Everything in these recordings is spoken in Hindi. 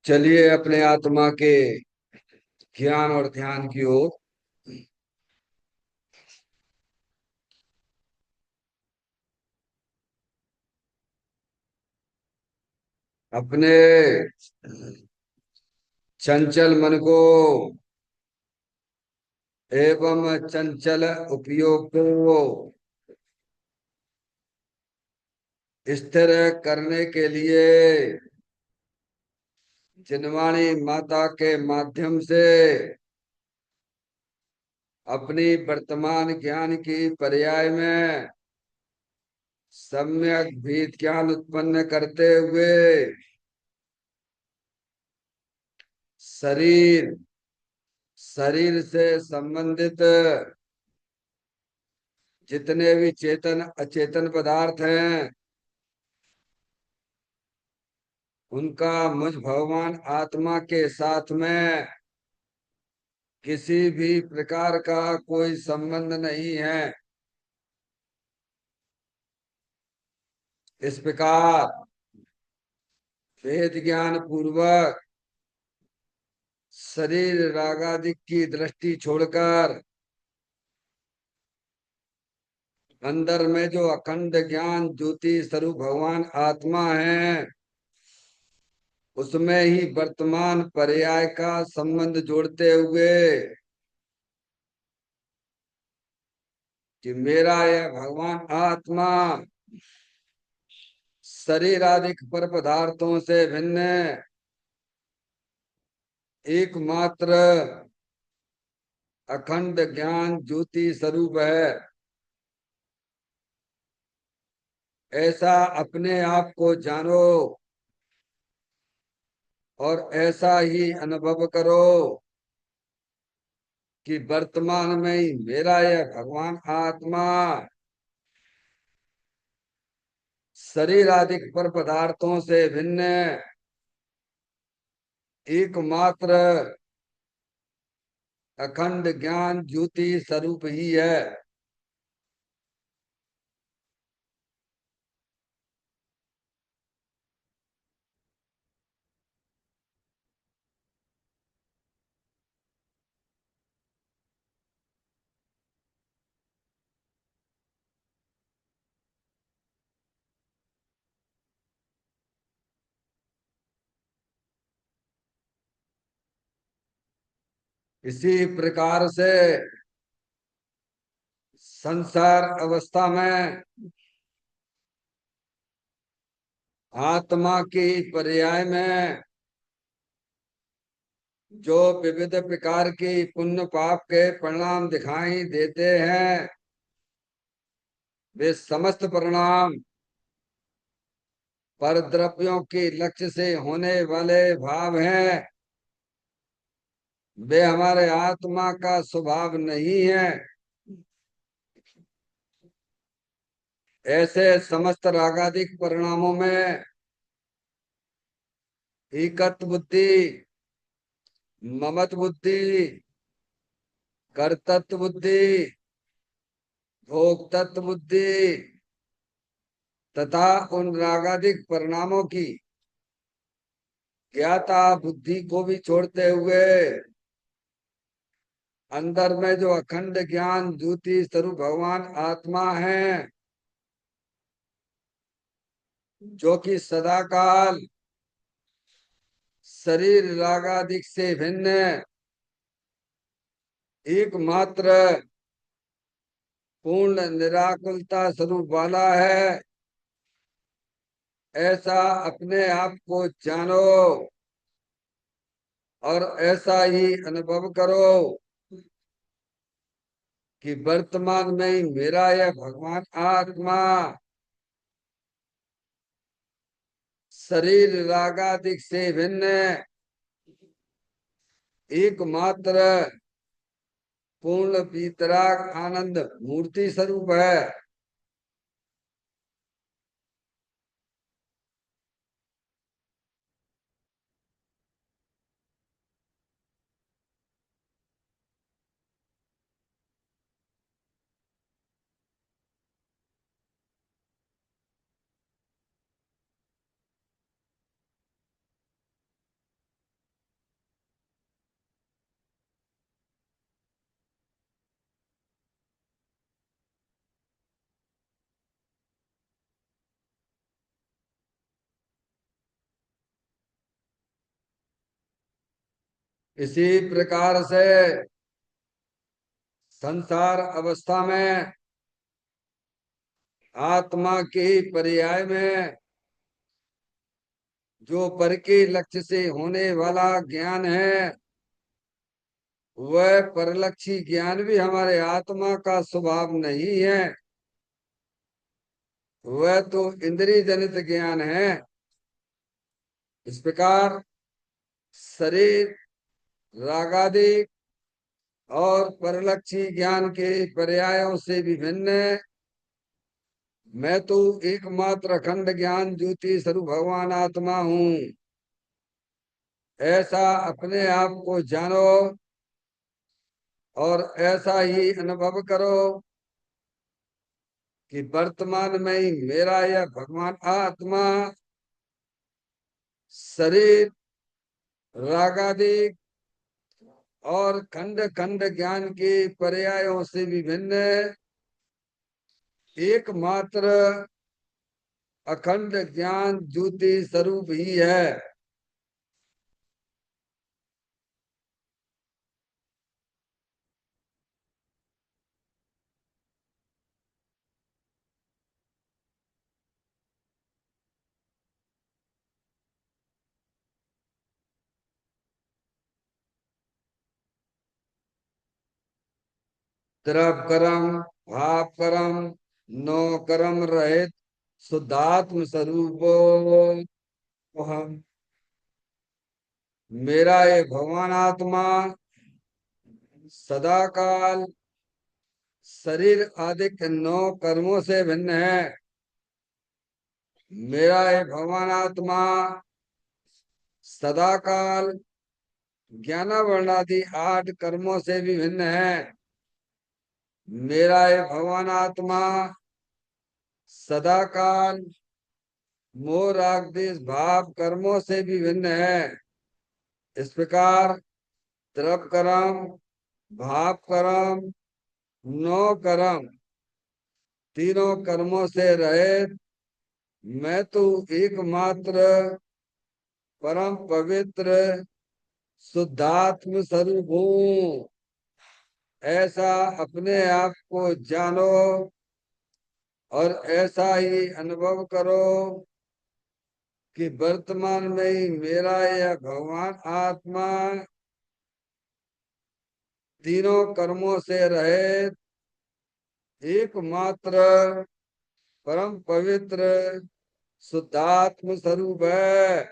चलिए अपने आत्मा के ज्ञान और ध्यान की ओर। अपने चंचल मन को एवं चंचल उपयोग को स्थिर करने के लिए जिनवाणी माता के माध्यम से अपनी वर्तमान ज्ञान की पर्याय में सम्यक भेद ज्ञान उत्पन्न करते हुए शरीर शरीर से संबंधित जितने भी चेतन अचेतन पदार्थ हैं उनका मुझ भगवान आत्मा के साथ में किसी भी प्रकार का कोई संबंध नहीं है। इस प्रकार वेद ज्ञान पूर्वक शरीर रागादि की दृष्टि छोड़कर अंदर में जो अखंड ज्ञान ज्योति स्वरूप भगवान आत्मा है उसमें ही वर्तमान पर्याय का संबंध जोड़ते हुए कि मेरा यह भगवान आत्मा शरीर आदि पर पदार्थों से भिन्न एकमात्र अखंड ज्ञान ज्योति स्वरूप है। ऐसा अपने आप को जानो और ऐसा ही अनुभव करो कि वर्तमान में ही मेरा यह भगवान आत्मा शरीर आदि पर पदार्थों से भिन्न एकमात्र अखंड ज्ञान ज्योति स्वरूप ही है। इसी प्रकार से संसार अवस्था में आत्मा की पर्याय में जो विविध प्रकार की पुण्य पाप के परिणाम दिखाई देते हैं वे समस्त परिणाम पर द्रव्यों के लक्ष्य से होने वाले भाव हैं। वे हमारे आत्मा का स्वभाव नहीं है। ऐसे समस्त रागादिक परिणामों में एकत्व बुद्धि ममत्व बुद्धि कर्तृत्व बुद्धि भोक्तत्व बुद्धि तथा उन रागादिक परिणामों की ज्ञाता बुद्धि को भी छोड़ते हुए अंदर में जो अखंड ज्ञान ज्योति स्वरूप भगवान आत्मा है जो कि सदा काल शरीर रागादिक से भिन्न एकमात्र पूर्ण निराकुलता स्वरूप वाला है। ऐसा अपने आप को जानो और ऐसा ही अनुभव करो कि वर्तमान में ही मेरा यह भगवान आत्मा शरीर रागादिक से भिन्न एकमात्र पूर्ण वीतराग आनंद मूर्ति स्वरूप है। इसी प्रकार से संसार अवस्था में आत्मा के पर्याय में जो पर के लक्ष्य से होने वाला ज्ञान है, वह परलक्षी ज्ञान भी हमारे आत्मा का स्वभाव नहीं है। वह तो इंद्रिय जनित ज्ञान है। इस प्रकार शरीर रागादि और परलक्षी ज्ञान के पर्यायों से विभिन्न मैं तो एकमात्र अखंड ज्ञान ज्योति स्वरूप भगवान आत्मा हूँ, ऐसा अपने आप को जानो और ऐसा ही अनुभव करो कि वर्तमान में ही मेरा यह भगवान आत्मा शरीर रागादि और खंड खंड ज्ञान के पर्यायों से विभिन्न एकमात्र अखंड ज्ञान ज्योति स्वरूप ही है। द्रव कर्म भाव कर्म नो कर्म रहित शुद्धात्म स्वरूपो हम। मेरा ये भगवान आत्मा सदा काल शरीर आदि के 9 कर्मों से भिन्न है। मेरा ये भगवान आत्मा सदा काल ज्ञानावरणादि 8 कर्मों से भी भिन्न है। मेरा ये भगवान आत्मा सदा काल मोह राग द्वेष भाव कर्मों से भी भिन्न है। इस प्रकार द्रव कर्म भाव कर्म 9 कर्म तीनों कर्मों से रहित मैं तो एकमात्र परम पवित्र शुद्धात्म स्वरूप हूँ, ऐसा अपने आप को जानो और ऐसा ही अनुभव करो कि वर्तमान में ही मेरा यह भगवान आत्मा तीनों कर्मों से रहित एकमात्र परम पवित्र शुद्धात्म स्वरूप है।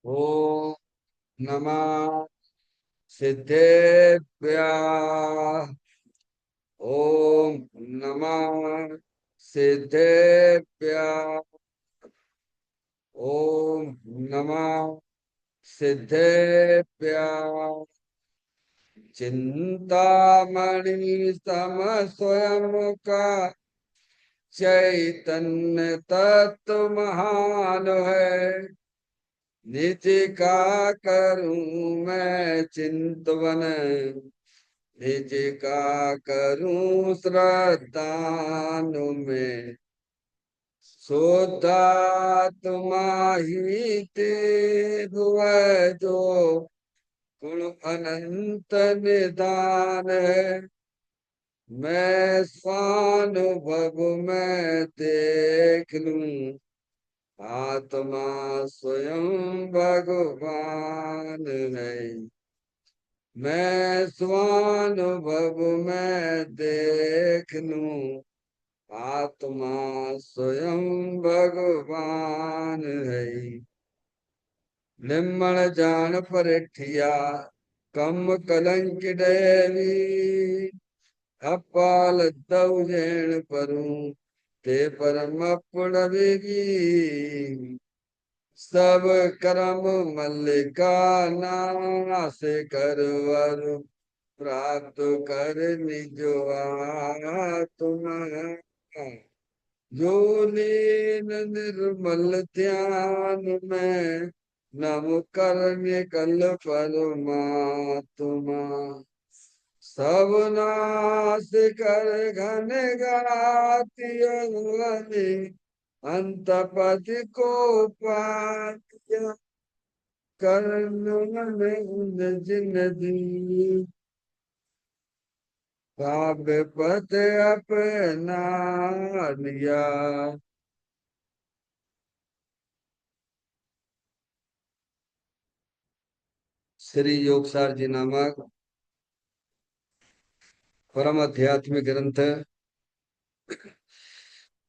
ओम नमः सिद्धेभ्यः। ओम नमः सिद्धेभ्यः। ओम नमः सिद्धेभ्यः। चिंतामणि सम स्वयं का चैतन्य तत्व महान है। निज का करूं मैं चिंतवन, निज का करूं श्रद्धानु में। शुद्धात्मा ही ते हुआ जो गुण अनंत निदान है। मैं स्वानुभव में देख लूं आत्मा स्वयं भगवान है। मैं स्वानुभव में देख लूं आत्मा स्वयं भगवान है। निम्न जान परिठिया कम कलंक देवी। अपाल तउजैन परूं ते परम पुणविगी सब कर्म मल्लिका नाश करवर प्राप्त कर निजो आत्मा जो लीन निर्मल ध्यान में नम करने कल परमात्मा सब नाश कर घन गाति अंत पद को पाया कर्ण में जिन दी काव्य पद अपना लिया। श्री योगसार जी नामक परम आध्यात्मिक ग्रंथ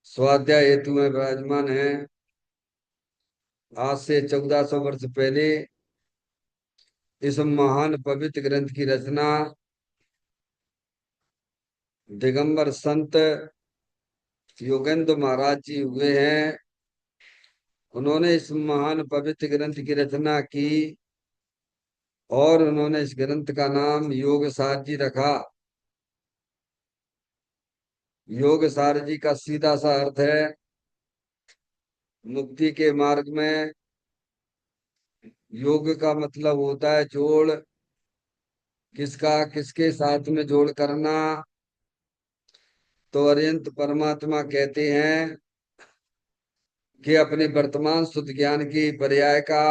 स्वाध्याय हेतु में विराजमान है। आज से 1400 वर्ष पहले इस महान पवित्र ग्रंथ की रचना दिगंबर संत योगेंद्र महाराज जी हुए हैं। उन्होंने इस महान पवित्र ग्रंथ की रचना की और उन्होंने इस ग्रंथ का नाम योगसार जी रखा। योगसार जी का सीधा सा अर्थ है मुक्ति के मार्ग में। योग का मतलब होता है जोड़, किसका किसके साथ में जोड़ करना। तो अरिहंत परमात्मा कहते हैं कि अपने वर्तमान शुद्ध ज्ञान की पर्याय का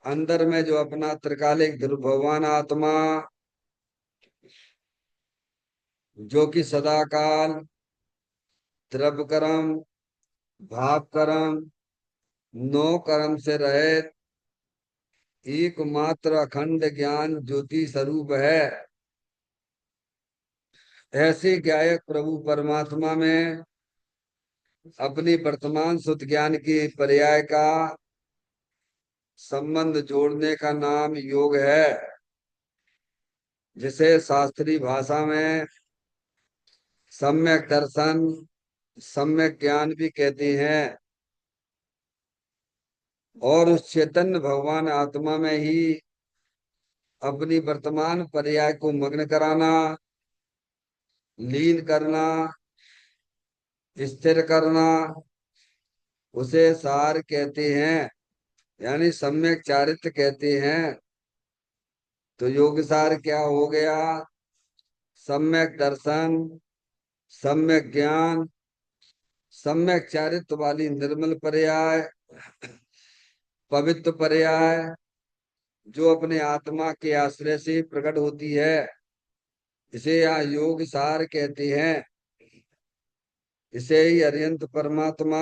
अंदर में जो अपना त्रिकालिक ध्रुव भगवान आत्मा जो कि सदाकाल द्रव्य कर्म भाव कर्म नौ कर्म से रहित एकमात्र अखंड ज्ञान ज्योति स्वरूप है। ऐसे गायक प्रभु परमात्मा में अपनी वर्तमान शुद्ध ज्ञान की पर्याय का संबंध जोड़ने का नाम योग है, जिसे शास्त्रीय भाषा में सम्यक दर्शन सम्यक ज्ञान भी कहते हैं। और उस चैतन्य भगवान आत्मा में ही अपनी वर्तमान पर्याय को मग्न कराना, लीन करना, स्थिर करना, उसे सार कहते हैं, यानी सम्यक चारित्र कहते हैं। तो योग सार क्या हो गया? सम्यक दर्शन, सम्यक ज्ञान, सम्यक चारित्र वाली निर्मल पर्याय, पवित्र पर्याय जो अपने आत्मा के आश्रय से प्रकट होती है, इसे यहाँ योग सार कहते हैं। इसे ही अरिहंत परमात्मा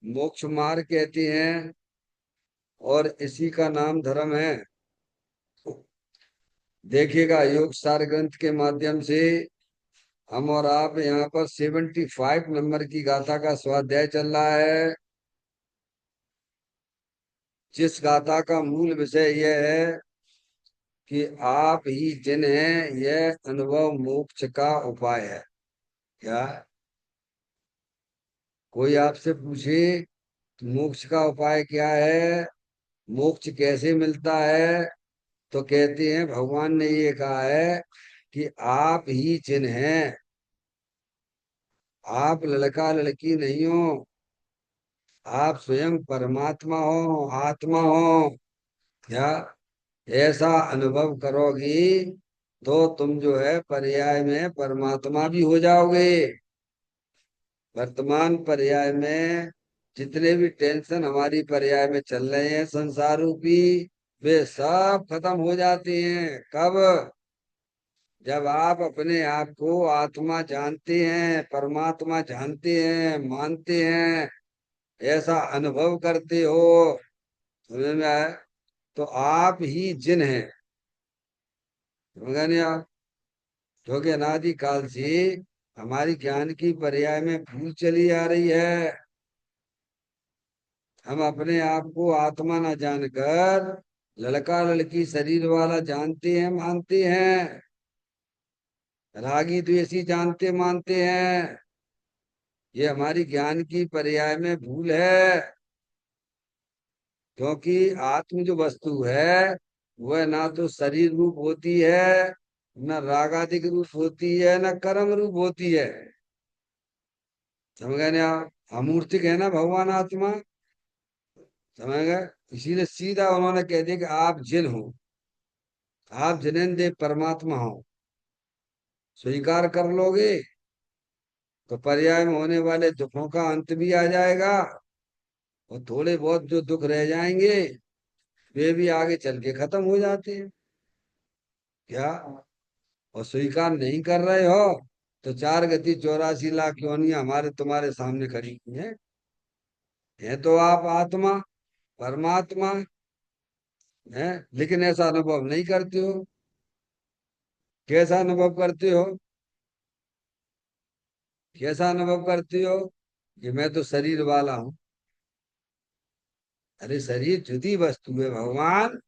मोक्ष मार्ग कहते हैं और इसी का नाम धर्म है। देखिएगा योग सार ग्रंथ के माध्यम से हम और आप यहाँ पर 75 नंबर की गाथा का स्वाध्याय चल रहा है, जिस गाथा का मूल विषय यह है कि आप ही जिन हैं, यह अनुभव मोक्ष का उपाय है। क्या कोई आपसे पूछे मोक्ष का उपाय क्या है, मोक्ष कैसे मिलता है, तो कहते हैं भगवान ने ये कहा है कि आप ही जिन हैं, आप लड़का लड़की नहीं हो, आप स्वयं परमात्मा हो, आत्मा हो। क्या ऐसा अनुभव करोगी तो तुम जो है पर्याय में परमात्मा भी हो जाओगे। वर्तमान पर्याय में जितने भी टेंशन हमारी पर्याय में चल रहे हैं संसार रूपी, वे सब खत्म हो जाते हैं। कब? जब आप अपने आप को आत्मा जानते हैं, परमात्मा जानते हैं, मानते हैं, ऐसा अनुभव करते हो, समझ में आया? तो आप ही जिन हैं, समझा नहीं आप? जो कि अनादि काल से हमारी ज्ञान की पर्याय में भूल चली आ रही है। हम अपने आप को आत्मा न जानकर लड़का लड़की शरीर वाला जानते हैं, मानते हैं। रागी द्वेषी जानते मानते हैं। ये हमारी ज्ञान की पर्याय में भूल है। क्योंकि आत्म जो वस्तु है वह ना तो शरीर रूप होती है, न रागादिक रूप होती है, न कर्म रूप होती है। समझ गए ना आप? अमूर्तिक है ना भगवान आत्मा। समझ गए? इसीलिए सीधा उन्होंने कह दिया कि आप जिन हो, आप जिनेंद्र परमात्मा हो। स्वीकार कर लोगे तो पर्याय में होने वाले दुखों का अंत भी आ जाएगा, और थोड़े बहुत जो दुख रह जाएंगे वे भी आगे चल के खत्म हो जाते हैं। क्या? और स्वीकार नहीं कर रहे हो तो 4 गति 84 लाख योनियां हमारे तुम्हारे सामने खड़ी हुई हैं। है तो आप आत्मा, परमात्मा है, लेकिन ऐसा अनुभव नहीं करते हो। कैसा अनुभव करते हो? कैसा अनुभव करते हो कि मैं तो शरीर वाला हूं। अरे शरीर जुदी वस्तु है भगवान,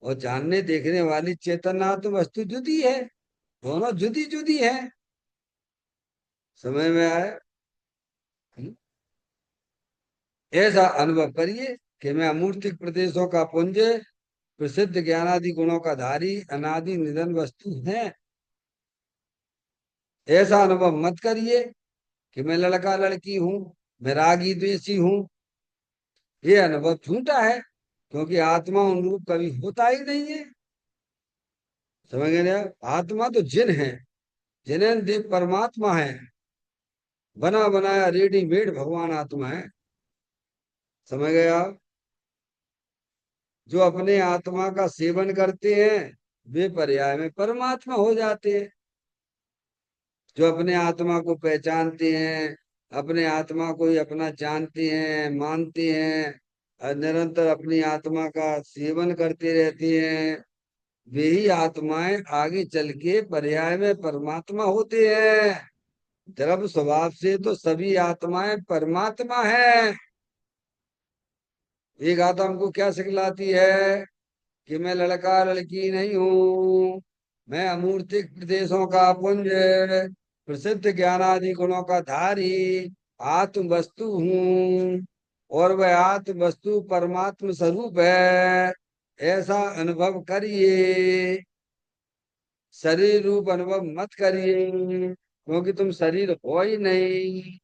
और जानने देखने वाली चेतना तो वस्तु जुदी है। दोनों जुदी जुदी है। समझ में आया? हम्म? ऐसा अनुभव करिए कि मैं अमूर्तिक प्रदेशों का पुंज, प्रसिद्ध ज्ञानादि गुणों का धारी, अनादि निधन वस्तु है। ऐसा अनुभव मत करिए कि मैं लड़का लड़की हूँ, मैं रागी द्वेषी हूँ। ये अनुभव झूठा है, क्योंकि आत्मा उन रूप कभी होता ही नहीं है। समझ गए ना? आत्मा तो जिन है, जिनेन्द्र देव परमात्मा है। बना बनाया रेडीमेड भगवान आत्मा है। समझ गए आप? जो अपने आत्मा का सेवन करते हैं वे पर्याय में परमात्मा हो जाते हैं। जो अपने आत्मा को पहचानते हैं, अपने आत्मा को ही अपना जानते हैं, मानते हैं, और निरंतर अपनी आत्मा का सेवन करते रहते हैं, वे ही आत्माएं आगे चल के पर्याय में परमात्मा होते हैं। द्रव्य स्वभाव से तो सभी आत्माएं परमात्मा है। एक आत्मा को क्या सिखलाती है कि मैं लड़का लड़की नहीं हूँ, मैं अमूर्तिक प्रदेशों का पुंज, प्रसिद्ध ज्ञानादि गुणों का धारी आत्म वस्तु हूँ, और वह आत्म वस्तु परमात्म स्वरूप है। ऐसा अनुभव करिए। शरीर रूप अनुभव मत करिए, क्योंकि तुम शरीर हो ही नहीं।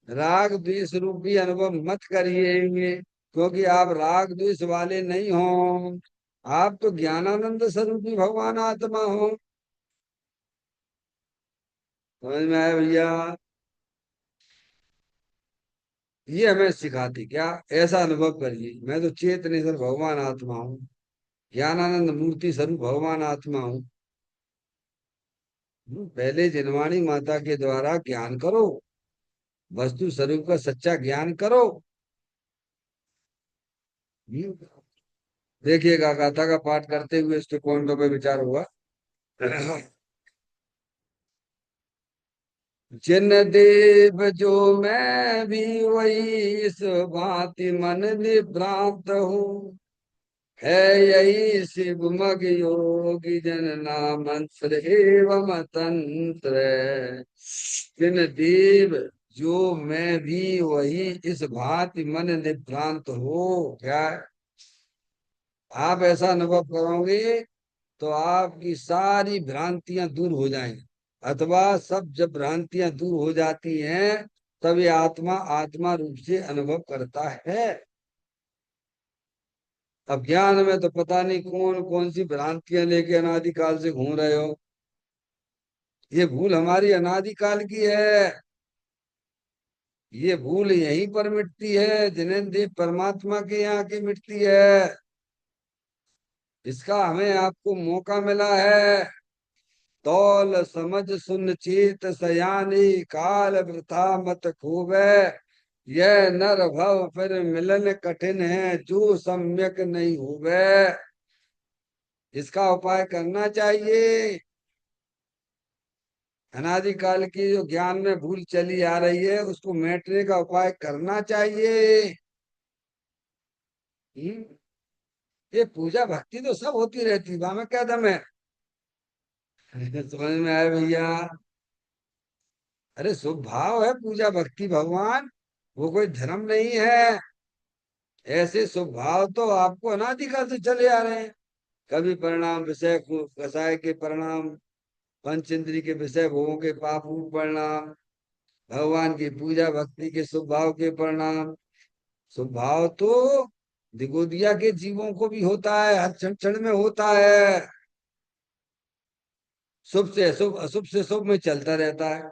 राग द्वेष रूप भी अनुभव मत करिए, क्योंकि आप राग द्वेष वाले नहीं हो। आप तो ज्ञानानंद स्वरूपी भगवान आत्मा हो। समझ में आया भैया? ये हमें सिखाती क्या? ऐसा अनुभव करिए मैं तो चेतनेश्वर भगवान आत्मा हूँ, ज्ञानानंद मूर्ति स्वरूप भगवान आत्मा हूँ। पहले जिनवाणी माता के द्वारा ज्ञान करो, वस्तु स्वरूप का सच्चा ज्ञान करो। हम्म, देखिएगा गाथा का पाठ करते हुए इसके पॉइंटों पे विचार हुआ। जिन देव जो मैं भी वही, इस भांति मन निभ्रांत हूँ। है यही शिव मग योगी जन नामंत्र एवं तंत्र। जिन देव जो मैं भी वही, इस भांति मन निभ्रांत हो। क्या? आप ऐसा अनुभव करोगे तो आपकी सारी भ्रांतियां दूर हो जाएंगी। अथवा सब जब भ्रांतियां दूर हो जाती हैं तब ये आत्मा आत्मा रूप से अनुभव करता है। अज्ञान में तो पता नहीं कौन कौन सी भ्रांतियां लेके अनादिकाल से घूम रहे हो। ये भूल हमारी अनादिकाल की है। ये भूल यहीं पर मिटती है, जिन्हें देव परमात्मा के यहाँ की मिटती है। इसका हमें आपको मौका मिला है। तौल समझ सुन चेत सयानी, काल वृथा मत खूबे। यह नर भव फिर मिलन कठिन है, जो सम्यक नहीं हुए। इसका उपाय करना चाहिए। अनादिकाल की जो ज्ञान में भूल चली आ रही है उसको मिटने का उपाय करना चाहिए। हम्म? ये पूजा भक्ति तो सब होती रहती है, में क्या दम है? समझ में आया भैया? अरे शुभ भाव है, पूजा भक्ति भगवान, वो कोई धर्म नहीं है। ऐसे शुभ भाव तो आपको अनादिकाल से चले आ रहे हैं। कभी परिणाम विषय कसाय के परिणाम, पंच इंद्री के विषय भोगों के पाप रूप परिणाम, भगवान की पूजा भक्ति के शुभ भाव के परिणाम। शुभ भाव तो दिगोदिया के जीवों को भी होता है, हर क्षण क्षण में होता है। शुभ से अशुभ, अशुभ से शुभ में चलता रहता है।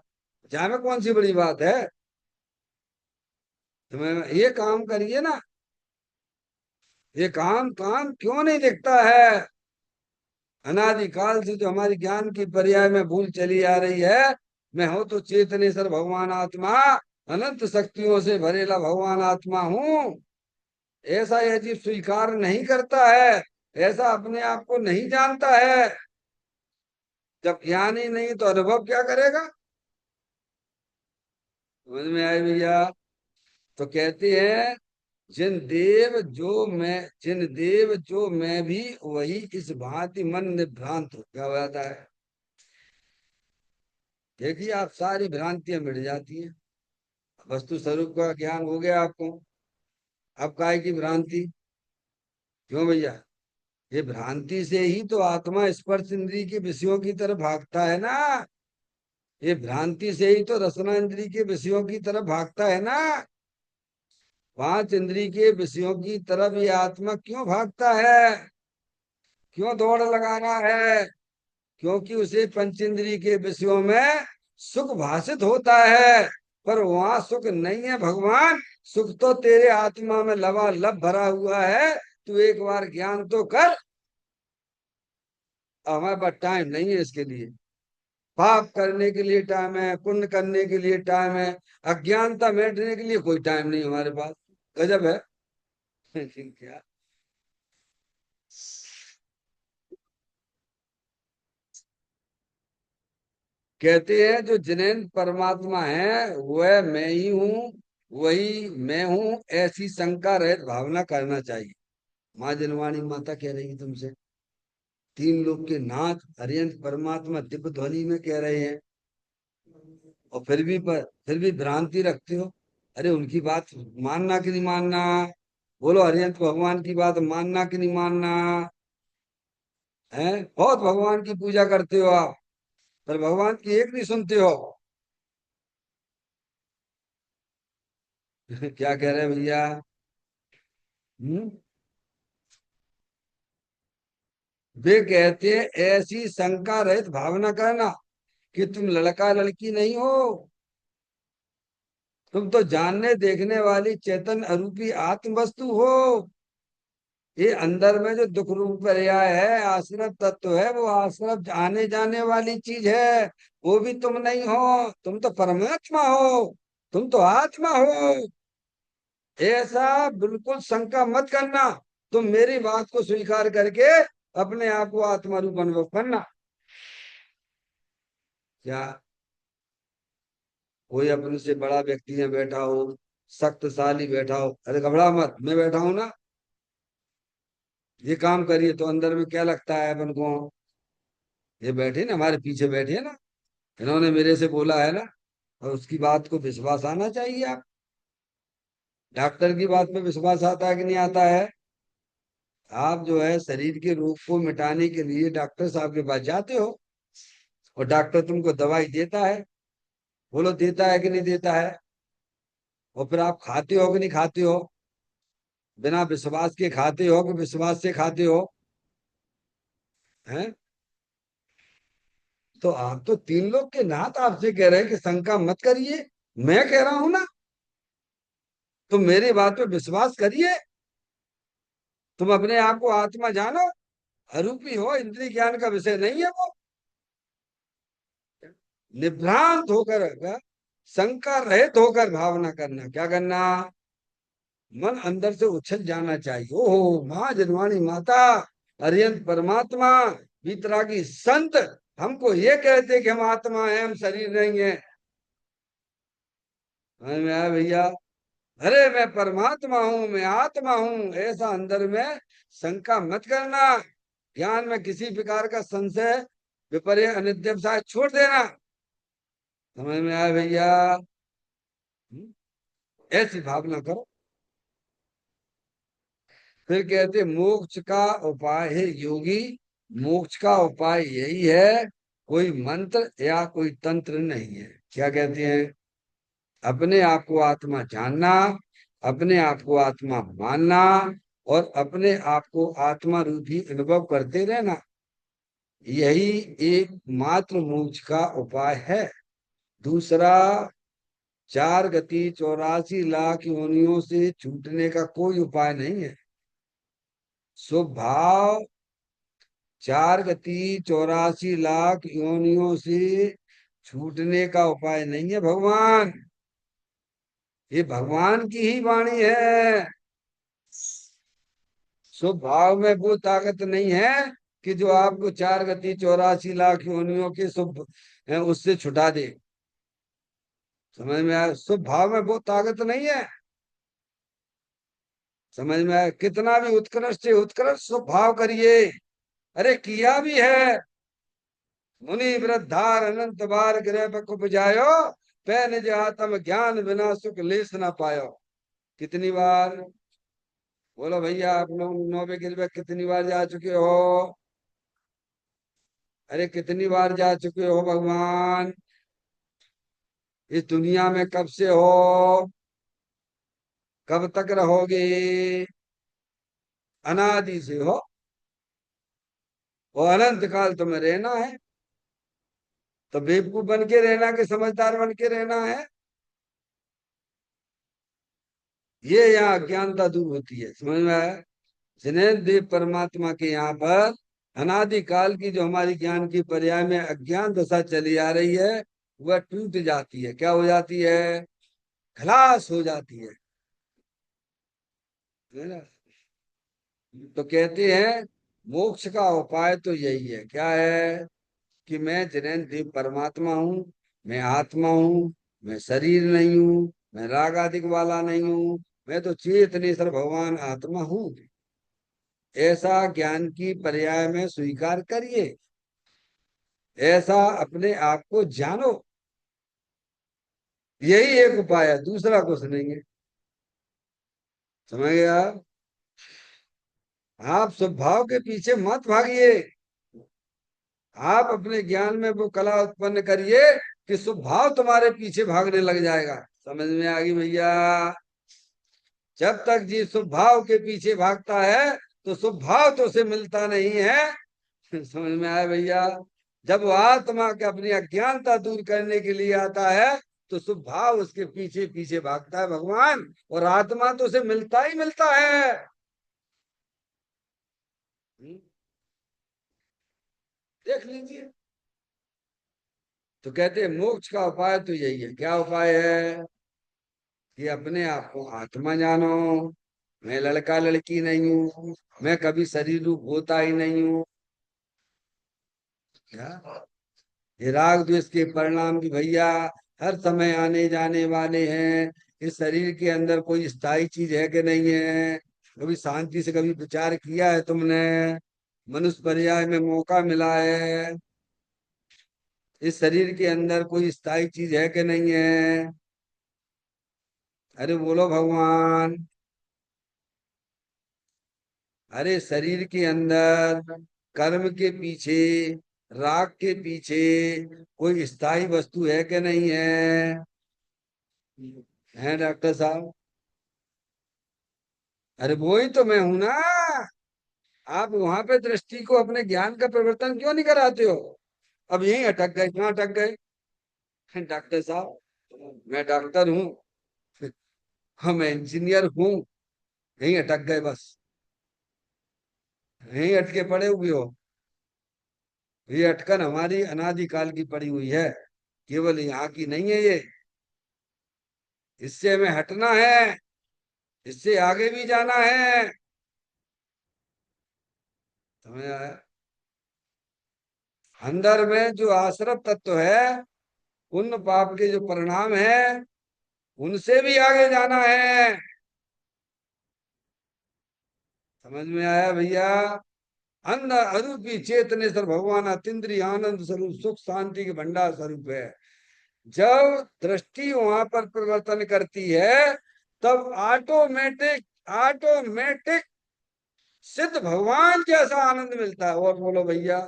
जहाँ में कौन सी बड़ी बात है? तुम्हें ये काम करिए ना। ये काम काम क्यों नहीं दिखता है? अनादिकाल से जो हमारी ज्ञान की पर्याय में भूल चली आ रही है। मैं हूं तो चेतनेश्वर भगवान आत्मा, अनंत शक्तियों से भरेला भगवान आत्मा हूँ। ऐसा यह जीव स्वीकार नहीं करता है, ऐसा अपने आप को नहीं जानता है। जब ज्ञान ही नहीं तो अनुभव क्या करेगा? समझ में आए भैया? तो कहते हैं, जिन देव जो मैं भी, वही इस भांति मन निभ्रांत हो क्या हो जाता है। देखिए, आप सारी भ्रांतियां मिट जाती हैं। वस्तु स्वरूप का ज्ञान हो गया आपको। अब काय की भ्रांति? क्यों भैया? ये भ्रांति से ही तो आत्मा स्पर्श इंद्री के विषयों की तरफ भागता है ना। ये भ्रांति से ही तो रसना इंद्री के विषयों की तरफ भागता है ना। पांच इंद्री के विषयों की तरफ ये आत्मा क्यों भागता है? क्यों दौड़ लगा रहा है? क्योंकि उसे पंचेंद्री के विषयों में सुख भाषित होता है। पर वहां सुख नहीं है भगवान। सुख तो तेरे आत्मा में लबालब भरा हुआ है। तू एक बार ज्ञान तो कर। हमारे पास टाइम नहीं है इसके लिए। पाप करने के लिए टाइम है, पुण्य करने के लिए टाइम है, अज्ञानता मेटने के लिए कोई टाइम नहीं हमारे पास। गजब है। लेकिन क्या? कहते हैं जो जिनेन्द्र परमात्मा है वह मैं ही हूँ, वही मैं हूँ, ऐसी शंका रहित भावना करना चाहिए। माँ जनवाणी माता कह रही है तुमसे। तीन लोग के नाथ हरियंत परमात्मा दिव्य ध्वनि में कह रहे हैं। और फिर भी भ्रांति रखते हो। अरे उनकी बात मानना कि नहीं मानना? बोलो, हरियंत भगवान की बात मानना कि नहीं मानना? है, बहुत भगवान की पूजा करते हो आप, पर भगवान की एक नहीं सुनते हो। क्या कह रहे हैं भैया? हम्म? वे कहते हैं ऐसी शंका रहित भावना करना कि तुम लड़का लड़की नहीं हो। तुम तो जानने देखने वाली चेतन अरूपी आत्म वस्तु हो। ये अंदर में जो दुख रूप पर्याय है, आश्रव तत्व है, वो आश्रव आने जाने वाली चीज है। वो भी तुम नहीं हो। तुम तो परमात्मा हो। तुम तो आत्मा हो। ऐसा बिल्कुल शंका मत करना। तुम मेरी बात को स्वीकार करके अपने आप को आत्मा रूप अनुभव करना। क्या कोई अपने से बड़ा व्यक्ति है बैठा हो, शक्तिशाली बैठा हो, अरे घबरा मत, मैं बैठा हूं ना। ये काम करिए तो अंदर में क्या लगता है अपन को? ये बैठे ना, हमारे पीछे बैठे ना, इन्होंने मेरे से बोला है ना। और उसकी बात को विश्वास आना चाहिए। आप डॉक्टर की बात पे विश्वास आता है कि नहीं आता है? आप जो है शरीर के रोग को मिटाने के लिए डॉक्टर साहब के पास जाते हो, और डॉक्टर तुमको दवाई देता है। बोलो, देता है कि नहीं देता है? और फिर आप खाते हो कि नहीं खाते हो? बिना विश्वास के खाते हो कि विश्वास से खाते हो? हैं? तो आप तो तीन लोग के नाथ आपसे कह रहे हैं कि शंका मत करिए। मैं कह रहा हूं ना, तुम मेरी बात पे विश्वास करिए। तुम अपने आप को आत्मा जानो, अरूपी हो, इंद्रिय ज्ञान का विषय नहीं है वो। निभ्रांत होकर, शंका रहित होकर भावना करना। क्या करना? मन अंदर से उछल जाना चाहिए। ओहो, माँ जनवाणी माता, अरियंत परमात्मा, वितरागी संत हमको ये कहते कि हम आत्मा है, हम शरीर नहीं है। समझ में आया भैया? अरे मैं परमात्मा हूँ, मैं आत्मा हूँ, ऐसा अंदर में शंका मत करना। ज्ञान में किसी प्रकार का संशय विपर्य अनित्यवसाय छोड़ देना। समझ में आया भैया? हम्म, ऐसी भावना करो। फिर कहते मोक्ष का उपाय है योगी, मोक्ष का उपाय यही है, कोई मंत्र या कोई तंत्र नहीं है। क्या कहते हैं? अपने आप को आत्मा जानना, अपने आप को आत्मा मानना, और अपने आप को आत्मा रूपी अनुभव करते रहना, यही एकमात्र मोक्ष का उपाय है। दूसरा, चार गति 84 लाख योनियों से छूटने का कोई उपाय नहीं है। स्वभाव, चार गति 84 लाख योनियों से छूटने का उपाय नहीं है भगवान। ये भगवान की ही वाणी है। स्वभाव में वो ताकत नहीं है कि जो आपको चार गति 84 लाख योनियों के शुभ उससे छुटा दे। समझ में आया? स्वभाव में वो ताकत नहीं है। समझ में आया? कितना भी उत्कृष्ट से उत्कृष्ट स्वभाव करिए, अरे किया भी है। मुनि वृद्धार अनंत बार गृह पर उपजायो, पै निज आत्म ज्ञान बिना सुख लेस ना पायो। कितनी बार? बोलो भैया, आप लोग 9वें गिर पे कितनी बार जा चुके हो? अरे कितनी बार जा चुके हो भगवान? इस दुनिया में कब से हो? कब तक रहोगे? अनादि से हो, और अनंत काल तुम्हें रहना है। तो बेवकूफ बन के रहना कि समझदार बन के रहना है? ये यहाँ अज्ञानता दूर होती है। समझ में आया? जिन्हें देव परमात्मा के यहाँ पर अनादि काल की जो हमारी ज्ञान की पर्याय में अज्ञान दशा चली आ रही है, वह टूट जाती है। क्या हो जाती है? खलास हो जाती है ना? तो कहते हैं मोक्ष का उपाय तो यही है। क्या है? कि मैं जिनेन्द्र देव परमात्मा हूँ, मैं आत्मा हूँ, मैं शरीर नहीं हूँ, मैं राग आदि वाला नहीं हूँ, मैं तो चेतनेश्वर भगवान आत्मा हूँ। ऐसा ज्ञान की पर्याय में स्वीकार करिए, ऐसा अपने आप को जानो। यही एक उपाय है, दूसरा कुछ नहीं है। समझ गया? आप स्वभाव के पीछे मत भागिए। आप अपने ज्ञान में वो कला उत्पन्न करिए कि स्वभाव तुम्हारे पीछे भागने लग जाएगा। समझ में आ गई भैया? जब तक जीव स्वभाव के पीछे भागता है तो स्वभाव तो उसे मिलता नहीं है। समझ में आया भैया? जब वो आत्मा के अपनी अज्ञानता दूर करने के लिए आता है तो स्वभाव उसके पीछे पीछे भागता है भगवान, और आत्मा तो उसे मिलता ही मिलता है। हम्म, देख लीजिए। तो कहते हैं मोक्ष का उपाय तो यही है। क्या उपाय है? कि अपने आप को आत्मा जानो। मैं लड़का लड़की नहीं हूँ, मैं कभी शरीर रूप होता ही नहीं हूँ। क्या? ये राग द्वेष के परिणाम भी भैया हर समय आने जाने वाले हैं। इस शरीर के अंदर कोई स्थायी चीज है कि नहीं है? कभी शांति से कभी विचार किया है तुमने? मनुष्य पर्याय में मौका मिला है, इस शरीर के अंदर कोई स्थायी चीज है कि नहीं है? अरे बोलो भगवान। अरे शरीर के अंदर कर्म के पीछे, राग के पीछे कोई स्थायी वस्तु है कि नहीं है? है डॉक्टर साहब? अरे वो ही तो मैं हूं ना। आप वहां पे दृष्टि को अपने ज्ञान का परिवर्तन क्यों नहीं कराते हो? अब यहीं अटक गए। क्यों अटक गए? डॉक्टर साहब, मैं डॉक्टर हूँ, हाँ मैं इंजीनियर हूँ, यहीं अटक गए बस। यहीं अटके पड़े हुए हो। ये अटकन हमारी अनादि काल की पड़ी हुई है, केवल यहाँ की नहीं है ये। इससे हमें हटना है, इससे आगे भी जाना है। समझ आया? अंदर में जो आश्रत तत्व है, पुण्य पाप के जो परिणाम है, उनसे भी आगे जाना है। समझ में आया भैया? अन्न अरूपी चेतनेश्वर भगवान अतीन्द्रिय आनंद स्वरूप सुख शांति के भंडार स्वरूप है। जब दृष्टि वहां पर परिवर्तन करती है तब ऑटोमेटिक ऑटोमेटिक सिद्ध भगवान जैसा आनंद मिलता है। और बोलो भैया,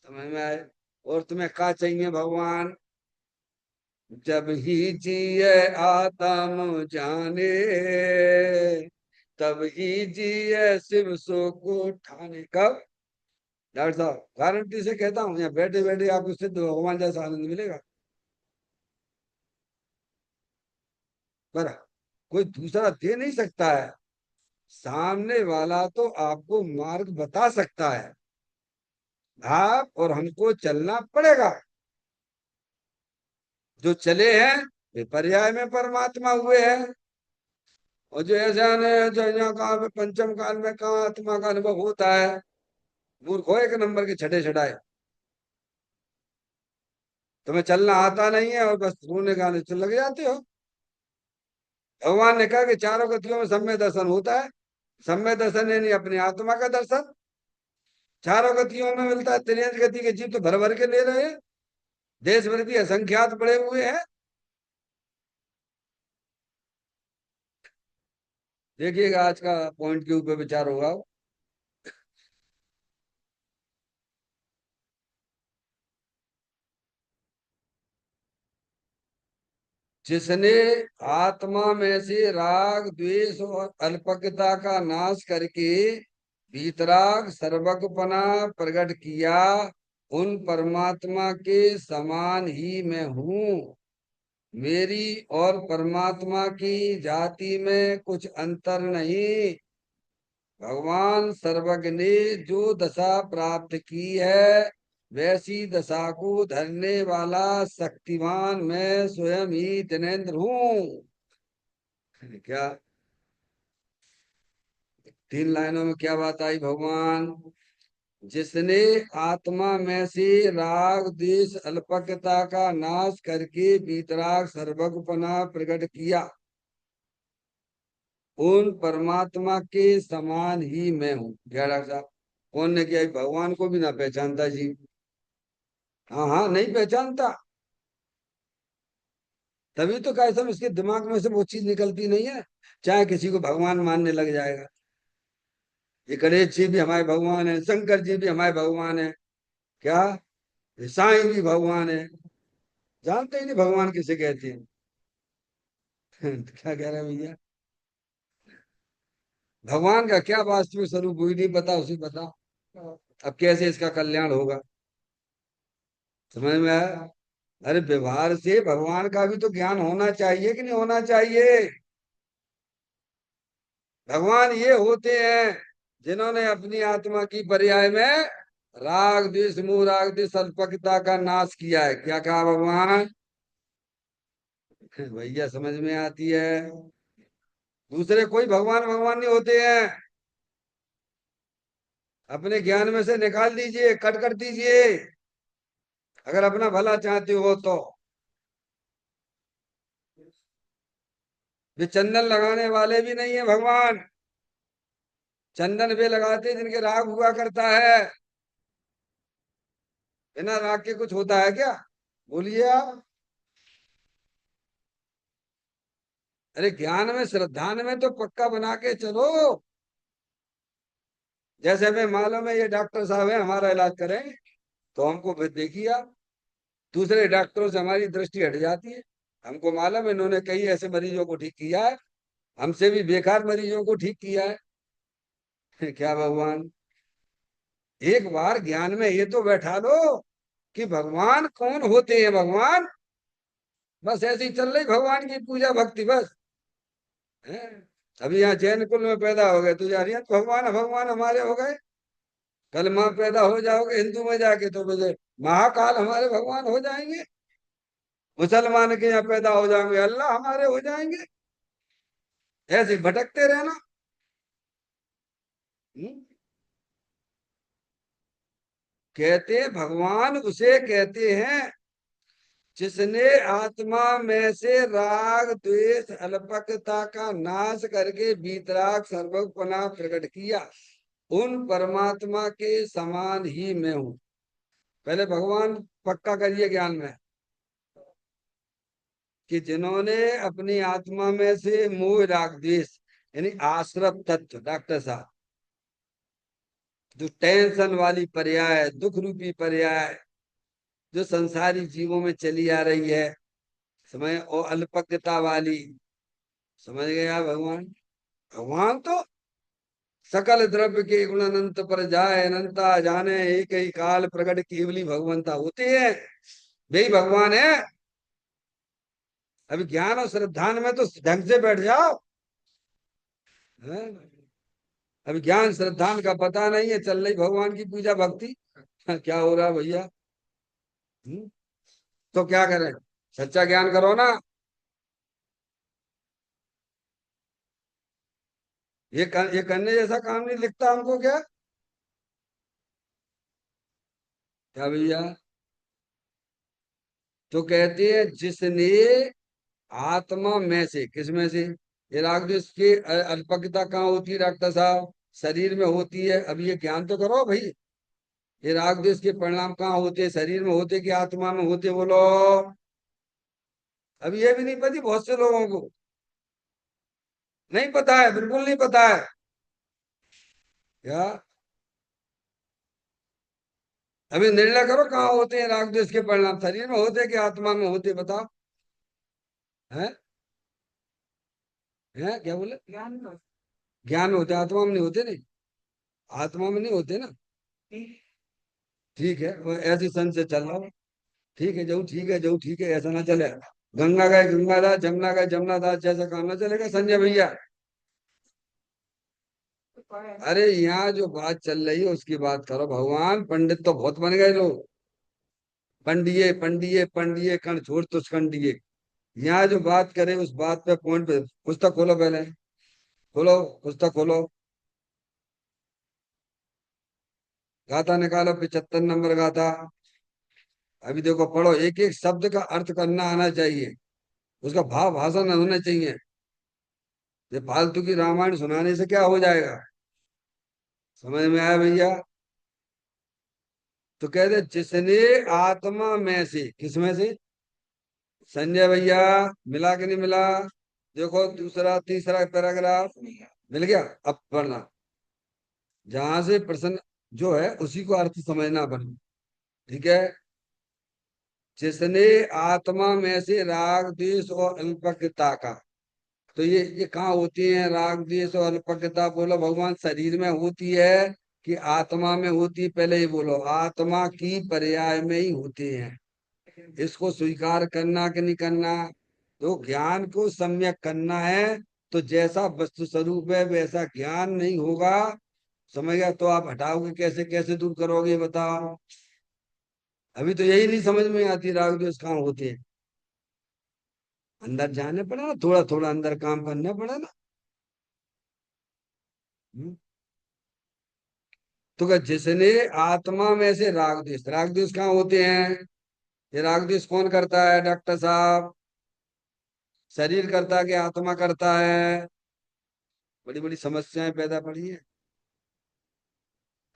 समझ में आए? और तुम्हें क्या चाहिए भगवान? जब ही जिए आत्म जाने, तब ही जिए शिव सो को ठाने। कब? डॉक्टर साहब गारंटी से कहता हूँ, यहाँ बैठे बैठे आपको सिद्ध भगवान जैसा आनंद मिलेगा। पर कोई दूसरा दे नहीं सकता है। सामने वाला तो आपको मार्ग बता सकता है, आप और हमको चलना पड़ेगा। जो चले हैं वे पर्याय में परमात्मा हुए हैं, और जो ऐसे आने जो यहाँ कहाँ पे पंचम काल में कहाँ आत्मा का अनुभव होता है, मूर्ख हो एक नंबर के छठे छठाए। तुम्हें चलना आता नहीं है और बस रोने गाने चल लग जाते हो। भगवान ने कहा कि चारों गतियों में सम्यक दर्शन होता है। सम्यक दर्शन यानी अपनी आत्मा का दर्शन चारों गतियों में मिलता है। त्रियंश गति के जीव तो भर भर के ले रहे हैं, देश भर की असंख्यात पड़े हुए हैं। देखिएगा आज का पॉइंट के ऊपर विचार होगा। जिसने आत्मा में से राग द्वेष और अल्पज्ञता का नाश करके वीतराग सर्वज्ञपना प्रकट किया, उन परमात्मा के समान ही मैं हूँ। मेरी और परमात्मा की जाति में कुछ अंतर नहीं। भगवान सर्वज्ञ ने जो दशा प्राप्त की है, वैसी दशा को धरने वाला शक्तिमान मैं स्वयं ही जनेन्द्र हूँ। क्या तीन लाइनों में क्या बात आई भगवान? जिसने आत्मा में से राग द्वेष अल्पज्ञता का नाश करके वीतराग सर्वज्ञपना प्रकट किया, उन परमात्मा के समान ही मैं हूँ। क्या डॉक्टर साहब? कौन ने किया? भगवान को भी ना पहचानता जी। हाँ हाँ, नहीं पहचानता। तभी तो कैसे उसके दिमाग में से वो चीज निकलती नहीं है, चाहे किसी को भगवान मानने लग जाएगा। ये गणेश जी भी हमारे भगवान है, शंकर जी भी हमारे भगवान है। क्या? ये साईं भी भगवान है। जानते ही नहीं भगवान किसे कहते हैं। क्या कह रहे हैं भैया? भगवान का क्या वास्तविक स्वरूप हुई नहीं पता, उसे पता। अब कैसे इसका कल्याण होगा? समझ में आया? अरे व्यवहार से भगवान का भी तो ज्ञान होना चाहिए कि नहीं होना चाहिए? भगवान ये होते हैं जिन्होंने अपनी आत्मा की पर्याय में राग द्वेष मोह राग द्वेष अल्पज्ञता का नाश किया है। क्या कहा भगवान? भैया समझ में आती है? दूसरे कोई भगवान भगवान नहीं होते हैं। अपने ज्ञान में से निकाल दीजिए, कट कर दीजिए, अगर अपना भला चाहते हो तो। वे चंदन लगाने वाले भी नहीं है भगवान। चंदन वे लगाते जिनके राग हुआ करता है। बिना राग के कुछ होता है क्या? बोलिए आप। अरे ज्ञान में श्रद्धा में तो पक्का बना के चलो। जैसे हमें मालूम है ये डॉक्टर साहब है, हमारा इलाज करें, तो हमको फिर देखिए आप, दूसरे डॉक्टरों से हमारी दृष्टि हट जाती है। हमको मालूम है इन्होंने कई ऐसे मरीजों को ठीक किया है, हमसे भी बेकार मरीजों को ठीक किया है। क्या भगवान? एक बार ज्ञान में ये तो बैठा लो कि भगवान कौन होते हैं। भगवान बस ऐसे ही चल रही भगवान की पूजा भक्ति बस है। अभी यहाँ जैन कुल में पैदा हो गए तो जा रही है भगवान भगवान हमारे हो गए। कल माँ पैदा हो जाओगे हिंदू में जाके तो बोले महाकाल हमारे भगवान हो जाएंगे। मुसलमान के यहाँ पैदा हो जाएंगे अल्लाह हमारे हो जाएंगे। ऐसे ही भटकते रहना। हम्म? कहते भगवान उसे कहते हैं जिसने आत्मा में से राग द्वेष अल्पकता का नाश करके वीतराग सर्वोपना प्रकट किया, उन परमात्मा के समान ही मैं हूं। पहले भगवान पक्का करिए ज्ञान में कि जिन्होंने अपनी आत्मा में से मोह राग द्वेष यानी आश्रव तत्व, डॉक्टर साहब, जो टेंशन वाली पर्याय, दुख रूपी पर्याय जो संसारी जीवों में चली आ रही है, समझ, और अल्पज्ञता वाली, समझ गया भगवान। भगवान तो सकल द्रव्य के गुण अनंत पर जाए अनंता जाने, एक ही काल प्रकट केवली भगवंता होते हैं, वही भगवान है। अभी ज्ञान और श्रद्धान में तो ढंग से बैठ जाओ, हैं? अभी ज्ञान श्रद्धान का पता नहीं है, चल रही भगवान की पूजा भक्ति। क्या हो रहा है भैया? हम्म? तो क्या करें? सच्चा ज्ञान करो ना। ये करने जैसा काम नहीं लिखता हमको क्या? क्या भैया? तो कहते हैं जिसने आत्मा में से, किस में से? ये राग द्वेष की अल्पज्ञता कहाँ होती है डॉक्टर साहब? शरीर में होती है। अब ये ज्ञान तो करो भाई। ये राग द्वेष के परिणाम कहाँ होते हैं? शरीर में होते कि आत्मा में होते, बोलो? अभी ये भी नहीं पता बहुत से लोगों को, नहीं पता है, बिल्कुल नहीं पता है। क्या? अभी निर्णय करो कहाँ होते हैं राग द्वेष के परिणाम, शरीर में होते कि आत्मा में होते, बताओ। है? है क्या बोले? ज्ञान में होते, आत्मा में नहीं होते। नहीं, आत्मा में नहीं होते ना। ठीक है, वो ऐसे संत से चल रहा हूँ। ठीक है जाऊ, ठीक है जाऊ, ठीक है, ऐसा ना चले। गंगा गए गंगादास, जमुना गए जमुनादास, जैसा काम ना चलेगा संजय भैया। अरे यहाँ जो बात चल रही है उसकी बात करो। भगवान पंडित तो बहुत बन गए लोग, पंडिये पंडिये पंडिये कण छोड़ तुझ कंडिये। यहाँ जो बात करे उस बात पे, पॉइंट पे, पुस्तक खोलो पहले, खोलो पुस्तक खोलो, गाथा निकालो, 75 नंबर गाथा। अभी देखो पढ़ो, एक एक शब्द का अर्थ करना आना चाहिए, उसका भाव भाषा न होना चाहिए। ये फालतू की रामायण सुनाने से क्या हो जाएगा? समझ में आया भैया? तो कहते जिसने आत्मा में से, किस में से? संजय भैया, मिला कि नहीं मिला? देखो दूसरा तीसरा पैराग्राफ मिल गया। अब पढ़ना, जहां से प्रश्न जो है उसी को अर्थ समझना अपन। ठीक है? जिसने आत्मा में से राग द्वेष और अल्पज्ञता का, तो ये कहाँ होती है राग द्वेष और अल्पज्ञता? बोलो भगवान शरीर में होती है कि आत्मा में होती है? पहले ही बोलो, आत्मा की पर्याय में ही होती है। इसको स्वीकार करना कि नहीं करना? तो ज्ञान को सम्यक करना है, तो जैसा वस्तु स्वरूप है वैसा ज्ञान नहीं होगा, समझ गया? तो आप हटाओगे कैसे, कैसे दूर करोगे बताओ? अभी तो यही नहीं समझ में आती राग द्वेष कहाँ होते हैं। अंदर जाने पड़ा ना, थोड़ा थोड़ा अंदर काम करना पड़ा ना। हम्म? तो जिसने आत्मा में से राग द्वेष, राग द्वेष कहाँ होते हैं? ये राग द्वेष कौन करता है डॉक्टर साहब? शरीर करता है कि आत्मा करता है? बड़ी बड़ी समस्याएं पैदा पड़ी है।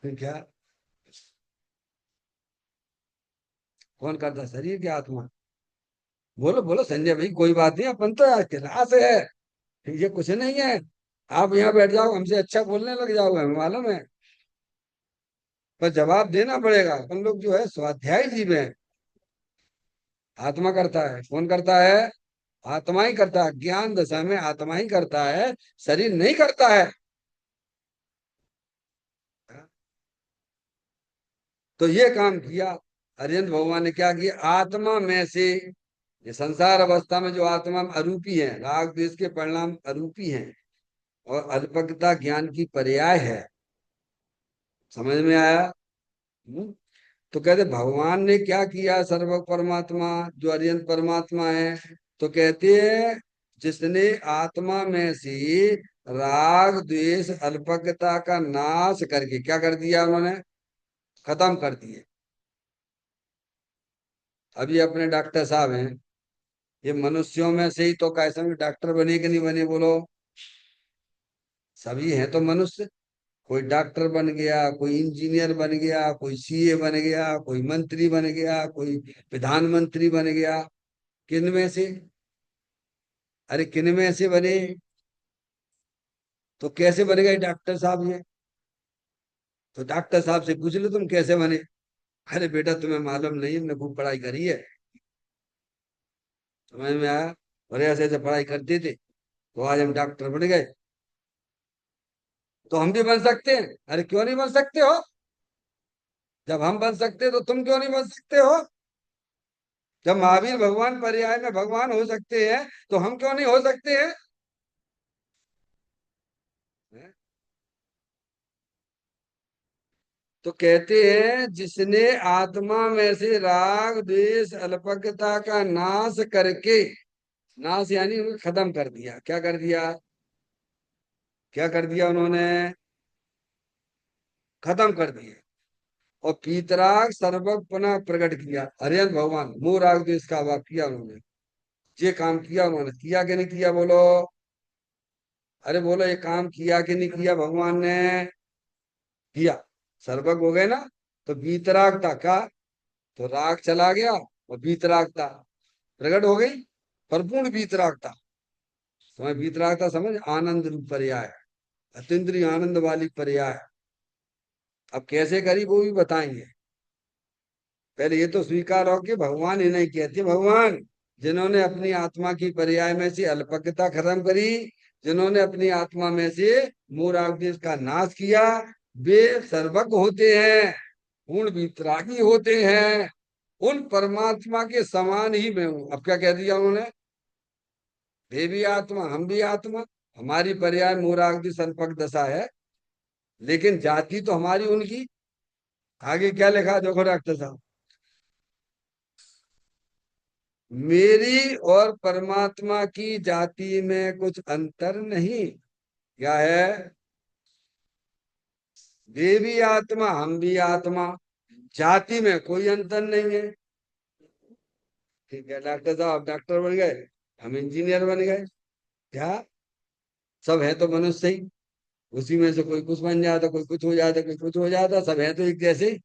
फिर क्या? कौन करता है, शरीर की आत्मा? बोलो बोलो संजय भाई, कोई बात नहीं, अपन तो क्लास है, ये कुछ नहीं है। आप यहाँ बैठ जाओ, हमसे अच्छा बोलने लग जाओगे, हमें मालूम है। पर जवाब देना पड़ेगा, अपन लोग जो है स्वाध्याय जीव है। आत्मा करता है, कौन करता है? आत्मा ही करता है, ज्ञान दशा में आत्मा ही करता है, शरीर नहीं करता है। तो ये काम किया अरिहंत भगवान ने, क्या किया? आत्मा में से, ये संसार अवस्था में जो आत्मा में अरूपी है, राग द्वेष के परिणाम अरूपी हैं, और अल्पज्ञता ज्ञान की पर्याय है। समझ में आया? हम्म? तो कहते भगवान ने क्या किया? सर्व परमात्मा जो अरिहंत परमात्मा है, तो कहते हैं जिसने आत्मा में से राग द्वेष अल्पज्ञता का नाश करके, क्या कर दिया उन्होंने? खत्म कर दिए। अब ये अपने डॉक्टर साहब हैं, ये मनुष्यों में से ही तो कैसे भी डॉक्टर बने कि नहीं बने बोलो? सभी हैं तो मनुष्य। कोई डॉक्टर बन गया, कोई इंजीनियर बन गया, कोई सीए बन गया, कोई मंत्री बन गया, कोई प्रधानमंत्री बन गया। किन में से? अरे किन में से बने? तो कैसे बन गए डॉक्टर साहब ये? तो डॉक्टर साहब से पूछ लो तुम कैसे बने। अरे बेटा तुम्हें मालूम नहीं, हमने खूब पढ़ाई करी है। समझ में आया? और ऐसे ऐसे पढ़ाई करते थे तो आज हम डॉक्टर बन गए। तो हम भी बन सकते हैं। अरे क्यों नहीं बन सकते हो? जब हम बन सकते हैं तो तुम क्यों नहीं बन सकते हो? जब महावीर भगवान पर्याय में भगवान हो सकते हैं तो हम क्यों नहीं हो सकते हैं? हैं? तो कहते हैं जिसने आत्मा में से राग द्वेष अल्पज्ञता का नाश करके, नाश यानी उनको खत्म कर दिया। क्या कर दिया? क्या कर दिया उन्होंने? खत्म कर दिया। और पीतराग सर्वक पुनः प्रकट किया। अरिहंत भगवान मोह राग द्वेष का वाक किया उन्होंने। ये काम किया उन्होंने, किया कि नहीं किया बोलो? अरे बोलो, ये काम किया कि नहीं किया भगवान ने? किया। सर्वज्ञ हो गए ना। तो वीतरागता का, तो राग चला गया और वीतरागता प्रकट हो गई। परिपूर्ण वीतरागता। समझ? वीतरागता समझ, आनंद रूप पर्याय, अतीन्द्रिय आनंद वाली पर्याय। अब कैसे करी वो भी बताएंगे। पहले ये तो स्वीकार हो कि भगवान ही नहीं कहते, भगवान जिन्होंने अपनी आत्मा की पर्याय में से अल्पज्ञता खत्म करी, जिन्होंने अपनी आत्मा में से मोह राग द्वेष का नाश किया, वे सर्वज्ञ होते हैं, पूर्ण वितरागी होते हैं। उन परमात्मा के समान ही मैं हूं। अब क्या कह दिया उन्होंने? वे भी आत्मा, हम भी आत्मा। हमारी पर्याय मोह राग द्वेष अल्पज्ञ दशा है, लेकिन जाति तो हमारी उनकी। आगे क्या लिखा है देखो डॉक्टर साहब। मेरी और परमात्मा की जाति में कुछ अंतर नहीं। क्या है? वे भी आत्मा, हम भी आत्मा। जाति में कोई अंतर नहीं है। ठीक है डॉक्टर साहब, डॉक्टर बन गए, हम इंजीनियर बन गए। क्या? सब है तो मनुष्य ही। उसी में से कोई कुछ बन जाता, कोई कुछ हो जाता, कोई कुछ हो जाता, सब है तो एक जैसे ही।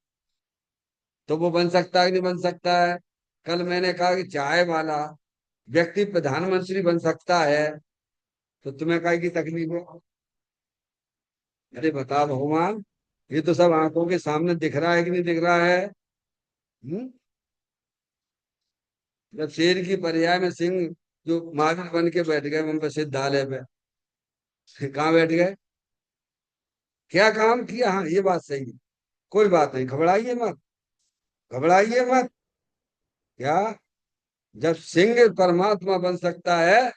तो वो बन सकता है कि नहीं बन सकता है? कल मैंने कहा कि चाय वाला व्यक्ति प्रधानमंत्री बन सकता है, तो तुम्हें काय की तकलीफ है? अरे बता भगवान, ये तो सब आंखों के सामने दिख रहा है कि नहीं दिख रहा है? हम्म? जब शेर की पर्याय में सिंह जो महावीर बन के बैठ गए वहां पे सिद्धालय पे, कहाँ बैठ गए? क्या काम किया? हाँ ये बात सही है। कोई बात नहीं, घबराइए मत, घबराइए मत। क्या? जब सिंह परमात्मा बन सकता है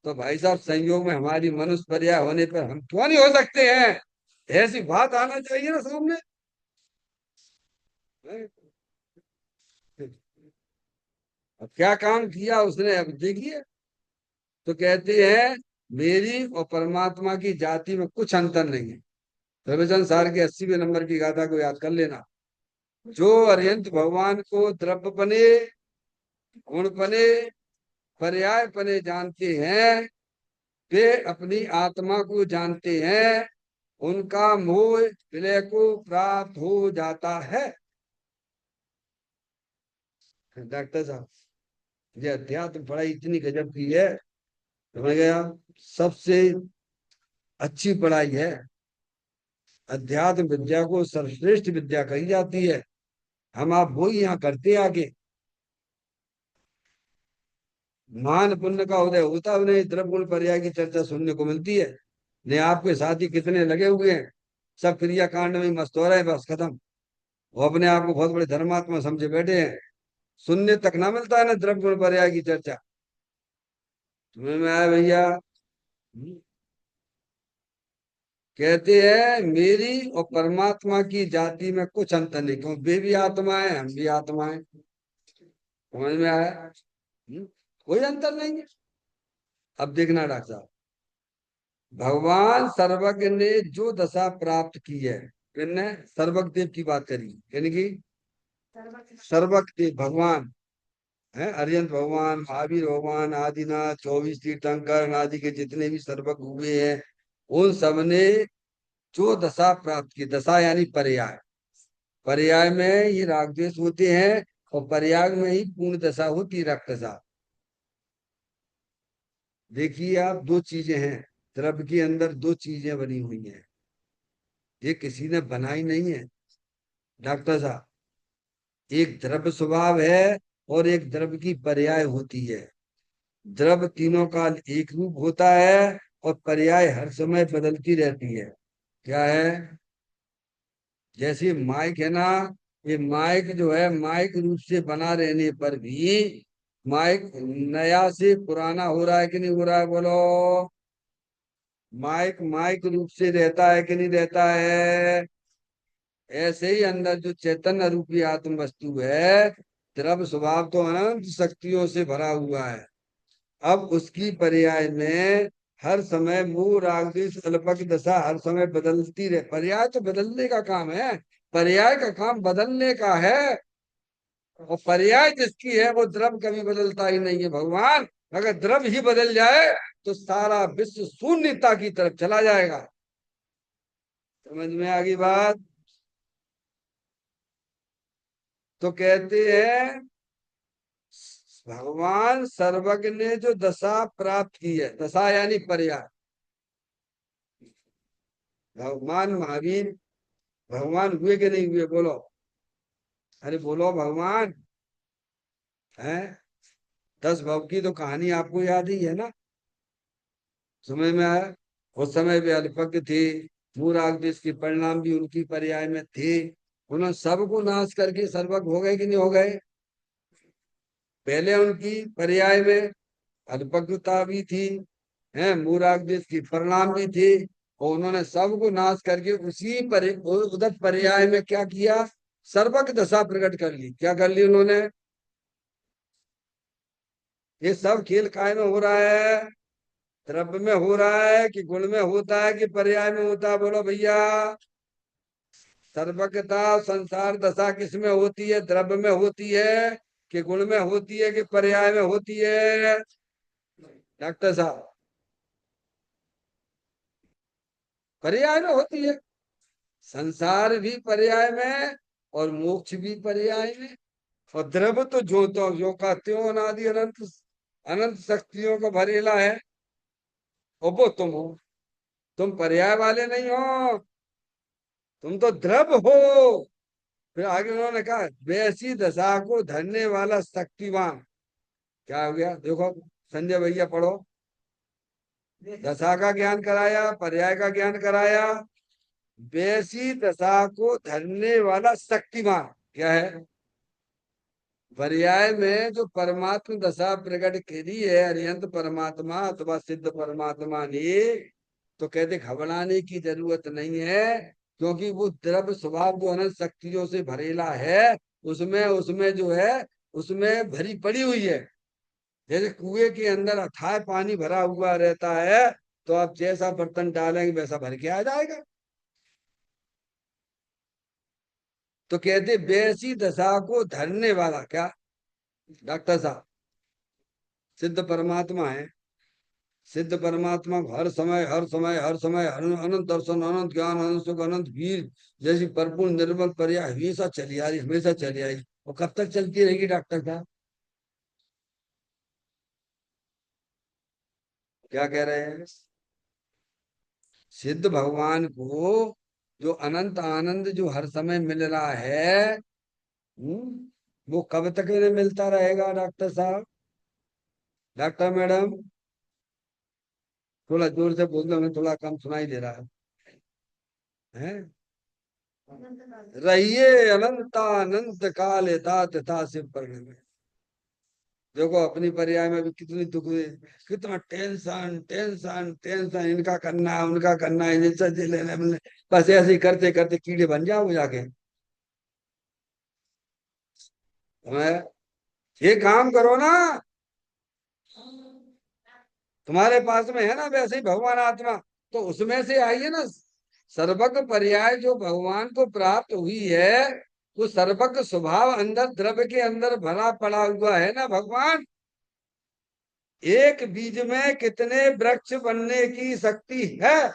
तो भाई साहब संयोग में हमारी मनुष्य पर्याय होने पर हम क्यों नहीं हो सकते हैं? ऐसी बात आना चाहिए ना सामने। अब क्या काम किया उसने, अब देखिए। तो कहते हैं मेरी और परमात्मा की जाति में कुछ अंतर नहीं है। रविचंद्र सार के 80वें नंबर की गाथा को याद कर लेना। जो अरिहंत भगवान को द्रव्य पने, गुण पने, पर्याय पने जानते हैं, वे अपनी आत्मा को जानते हैं। उनका मोह विलय को प्राप्त हो जाता है। डॉक्टर साहब, ये अध्यात्म पढ़ाई इतनी गजब की है, समझ गया? सबसे अच्छी पढ़ाई है। अध्यात्म विद्या को सर्वश्रेष्ठ विद्या कही जाती है। हम आप वो ही यहाँ करते हैं आगे। मान पुण्य का उदय होता उन्हें द्रव्य गुण पर्याय की चर्चा सुनने को मिलती है। ने आपके साथी कितने लगे हुए हैं, सब क्रिया कांड में ही मस्त हो रहे हैं, बस खत्म। वो अपने आप को बहुत बड़े धर्मात्मा समझे बैठे हैं। सुनने तक ना मिलता है ना द्रव्य गुण पर्याय की चर्चा। तुम्हें में आया भैया? कहते हैं मेरी और परमात्मा की जाति में कुछ अंतर नहीं, क्यों वे भी आत्मा है, हम भी आत्मा है। समझ में आया? कोई अंतर नहीं है। अब देखना डॉक्टर साहब, भगवान सर्वज्ञ ने जो दशा प्राप्त की है, किसने? सर्वज्ञ देव की बात करी, यानी कि सर्वज्ञ देव भगवान हैं अरिहंत भगवान, महावीर भगवान, आदिनाथ, 24 तीर्थंकर आदि के जितने भी सर्वज्ञ हुए हैं, उन सब ने जो दशा प्राप्त की, दशा यानी पर्याय, पर्याय में ये राग द्वेष होते हैं, और पर्याय में ही पूर्ण दशा होती है रक्तसा। देखिए आप, दो चीजें हैं, द्रव्य के अंदर दो चीजें बनी हुई हैं, ये किसी ने बनाई नहीं है डॉक्टर साहब। एक द्रव्य स्वभाव है और एक द्रव्य की पर्याय होती है। द्रव्य तीनों का एक रूप होता है, और पर्याय हर समय बदलती रहती है। क्या है? जैसे माइक है ना, ये माइक जो है, माइक रूप से बना रहने पर भी माइक नया से पुराना हो रहा है कि नहीं हो रहा है, बोलो। माइक माइक रूप से रहता है कि नहीं रहता है? ऐसे ही अंदर जो चैतन्य रूपी आत्म वस्तु है, द्रव्य स्वभाव तो अनंत शक्तियों से भरा हुआ है। अब उसकी पर्याय में हर समय मूल राग द्वेष अल्पक दशा हर समय बदलती रहे। पर्याय तो बदलने का काम है, पर्याय का काम बदलने का है। और पर्याय जिसकी है वो द्रव्य कभी बदलता ही नहीं है भगवान। अगर द्रव्य ही बदल जाए तो सारा विश्व शून्यता की तरफ चला जाएगा। समझ में आ गई बात? तो कहते हैं भगवान सर्वज्ञ ने जो दशा प्राप्त की है, दशा यानी पर्याय, भगवान महावीर भगवान हुए कि नहीं हुए, बोलो। अरे बोलो भगवान है। 10 भव की तो कहानी आपको याद ही है ना, समय में आया। उस समय भी अल्पज्ञ थे, मूराग देश के परिणाम भी उनकी पर्याय में थे। उन्होंने सबको नाश करके सर्वज्ञ हो गए कि नहीं हो गए? पहले उनकी पर्याय में अल्पज्ञता भी थी, है मूराग देश की परिणाम भी थे, और उन्होंने सबको नाश करके उसी उधर पर्याय में क्या किया, सर्वज्ञ दशा प्रकट कर ली। क्या कर ली उन्होंने? ये सब खेल काय में हो रहा है? द्रव्य में हो रहा है कि गुण में होता है कि पर्याय में होता है, बोलो भैया। सर्वज्ञता संसार दशा किस में होती है, द्रव्य में होती है कि गुण में होती है कि पर्याय में होती है, डॉक्टर साहब? पर्याय में होती है। संसार भी पर्याय में और मोक्ष भी पर्याय में। और द्रव्य तो जो का त्यों अनादि अनंत अनंत शक्तियों का भरेला है। और वो तुम हो, तुम पर्याय वाले नहीं हो, तुम तो द्रव्य हो। फिर आगे उन्होंने कहा वैसी दशा को धरने वाला शक्तिवान। क्या हो गया देखो, संजय भैया पढ़ो। दशा का ज्ञान कराया, पर्याय का ज्ञान कराया, वैसी दशा को धरने वाला शक्तिमान क्या है? पर्याय में जो परमात्म दशा प्रकट करी है अरिहंत परमात्मा अथवा सिद्ध परमात्मा ने, तो कहते घबराने की जरूरत नहीं है, क्योंकि वो द्रव्य स्वभाव जो अनंत शक्तियों से भरेला है, उसमें उसमें जो है, उसमें भरी पड़ी हुई है। जैसे कुएं के अंदर अथाह पानी भरा हुआ रहता है, तो आप जैसा बर्तन डालेंगे वैसा भर के आ जाएगा। तो कहते वैसी दशा को धरने वाला क्या, डॉक्टर साहब? सिद्ध परमात्मा है। सिद्ध परमात्मा को हर समय हर समय हर समय अनंत दर्शन, अनंत ज्ञान, अनंत सुख, अनंत वीर जैसी परिपूर्ण निर्मल पर्याय हमेशा चली आ रही, हमेशा चली आई। और कब तक चलती रहेगी डॉक्टर साहब? क्या कह रहे हैं? सिद्ध भगवान को जो अनंत आनंद जो हर समय मिल रहा है, वो कब तक इन्हें मिलता रहेगा डॉक्टर साहब? डॉक्टर मैडम, थोड़ा जोर से बोल दो, हमें थोड़ा कम सुनाई दे रहा है। हैं? रहिए अनंता अनंत काल यथा तथा शिव पर्ण में। देखो अपनी पर्याय में भी कितनी दुख हुई, कितना टेंशन टेंशन टेंशन, इनका करना है उनका करना है, इनसे जे लेने मिलने, बस ऐसे ही करते करते कीड़े बन जाओ जाके। तुम्हें ये काम करो ना, तुम्हारे पास में है ना वैसे ही भगवान आत्मा, तो उसमें से आइए ना। सर्वज्ञ पर्याय जो भगवान को प्राप्त हुई है, वो सर्वज्ञ स्वभाव अंदर द्रव्य के अंदर भरा पड़ा हुआ है ना भगवान। एक बीज में कितने वृक्ष बनने की शक्ति है,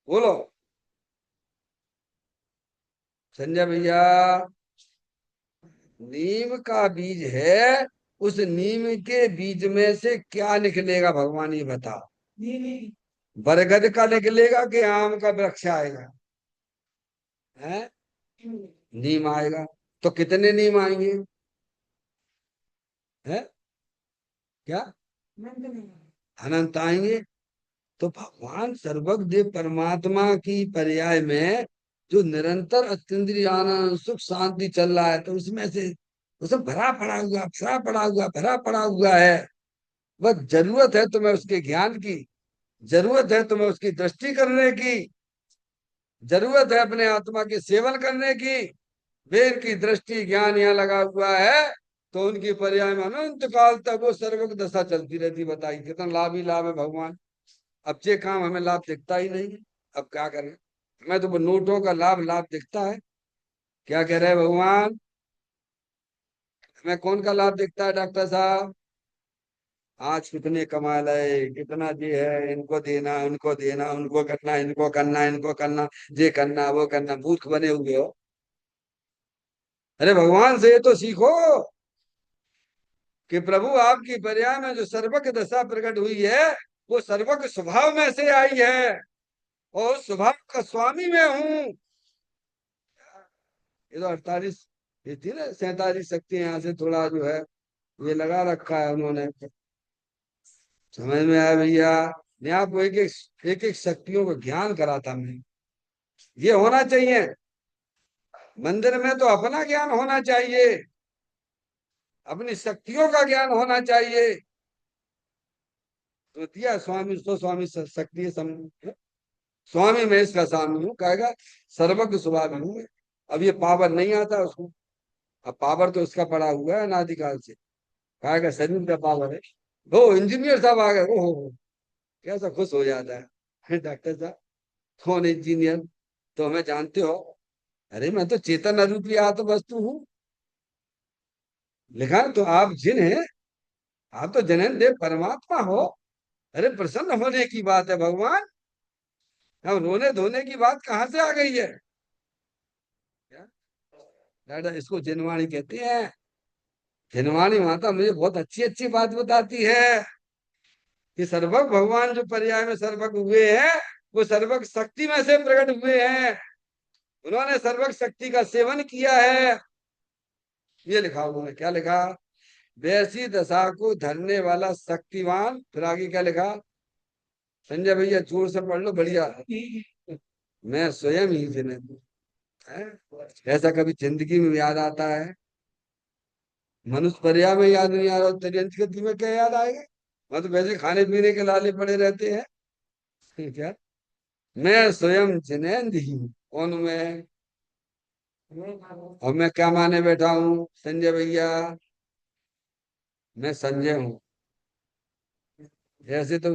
बोलो संजय भैया। नीम का बीज है, उस नीम के बीज में से क्या निकलेगा भगवान ये बताओ। बरगद का निकलेगा कि आम का वृक्ष आएगा, है नीम आएगा। तो कितने नीम आएंगे, है क्या, अनंत आएंगे। तो भगवान सर्वज्ञ देव परमात्मा की पर्याय में जो निरंतर अत्यंद्रिय आनंद सुख शांति चल रहा है, तो उसमें से उसमें भरा पड़ा हुआ है। बस जरूरत है तुम्हें उसके ज्ञान की, जरूरत है तुम्हें उसकी दृष्टि करने की, जरूरत है अपने आत्मा के सेवन करने की। वेद की दृष्टि ज्ञान यहाँ लगा हुआ है, तो उनकी पर्याय में अनंत काल तक वो सर्वज्ञ दशा चलती रहती। बताइए कितना लाभ ही लाभ है भगवान। अब ये काम हमें लाभ दिखता ही नहीं है, अब क्या करें। हमें तो वो नोटों का लाभ लाभ दिखता है। क्या कह रहे हैं भगवान, हमें कौन का लाभ दिखता है डॉक्टर साहब। आज कितने कमा लाए, कितना ये है, इनको देना उनको देना, उनको करना इनको करना, इनको करना, ये करना वो करना, मूर्ख बने हुए हो। अरे भगवान से ये तो सीखो कि प्रभु आपकी पर्याय में जो सर्वज्ञ दशा प्रकट हुई है, वो सर्वज्ञ स्वभाव में से आई है, और उस स्वभाव का स्वामी मैं हूँ। ये तो 48 ये थी ना 47 शक्ति, यहाँ से थोड़ा जो है ये लगा रखा है उन्होंने। समझ में आया भैया। मैं आपको एक एक शक्तियों को ज्ञान कराता मैं। ये होना चाहिए मंदिर में, तो अपना ज्ञान होना चाहिए, अपनी शक्तियों का ज्ञान होना चाहिए। तो दिया स्वामी तो स्वामी शक्ति स्वामी मैं इसका स्वामी हूँ कहेगा, सर्वज्ञ स्वभाव हूँ मैं। अब ये पावर नहीं आता उसको, अब पावर तो उसका पड़ा हुआ है अनादिकाल से। कहेगा शरीर का पावर है। वो इंजीनियर साहब आ गए, ओहो कैसा खुश हो जाता है डॉक्टर साहब कौन इंजीनियर, तो हमें जानते हो। अरे मैं तो चेतन अरूपी आत्म वस्तु हूँ। लिखा तो आप जिन है, आप तो जनन देव परमात्मा हो। अरे प्रसन्न होने की बात है भगवान, अब रोने धोने की बात कहाँ से आ गई है। क्या दादा इसको जिनवाणी कहते हैं। जिनवाणी माता मुझे बहुत अच्छी अच्छी बात बताती है कि सर्वज्ञ भगवान जो पर्याय में सर्वज्ञ हुए हैं, वो सर्वज्ञ शक्ति में से प्रकट हुए हैं। उन्होंने सर्वज्ञ शक्ति का सेवन किया है। ये लिखा उन्होंने, क्या लिखा, वैसी दशा को धरने वाला शक्तिवान। फिर आगे क्या लिखा, संजय भैया जोर से पढ़ लो बढ़िया। मैं स्वयं ही जिन्हें है। ऐसा कभी जिंदगी में याद आता है, मनुष्य पर्याय में याद नहीं आ रहा, तेरी अंतर्गति में क्या याद आएगा। मैं तो वैसे खाने पीने के लाले पड़े रहते हैं क्या। मैं स्वयं जिनेंद्र ही हूँ, कौन हूं मैं, और मैं क्या माने बैठा हूँ संजय भैया, मैं संजय हूँ। ऐसे तो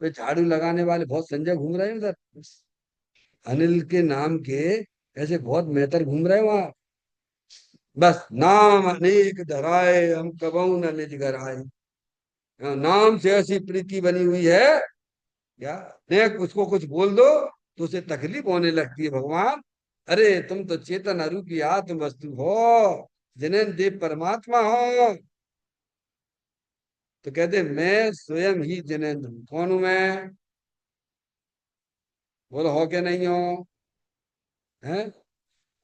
वे झाड़ू लगाने वाले बहुत संजय घूम रहे हैं उधर, अनिल के नाम के ऐसे बहुत मेहतर घूम रहे हैं वहां। बस नाम अनेक धराए हम कबहू न निज घर आए। नाम से ऐसी प्रीति बनी हुई है, क्या देख उसको कुछ बोल दो तो उसे तकलीफ होने लगती है भगवान। अरे तुम तो चेतन अरूपी आत्म वस्तु हो, जिन्हें देव परमात्मा हो। तो कहते मैं स्वयं ही जिनेंद्र हूं। कौन हूं मैं, बोलो हो क्या नहीं हो, है।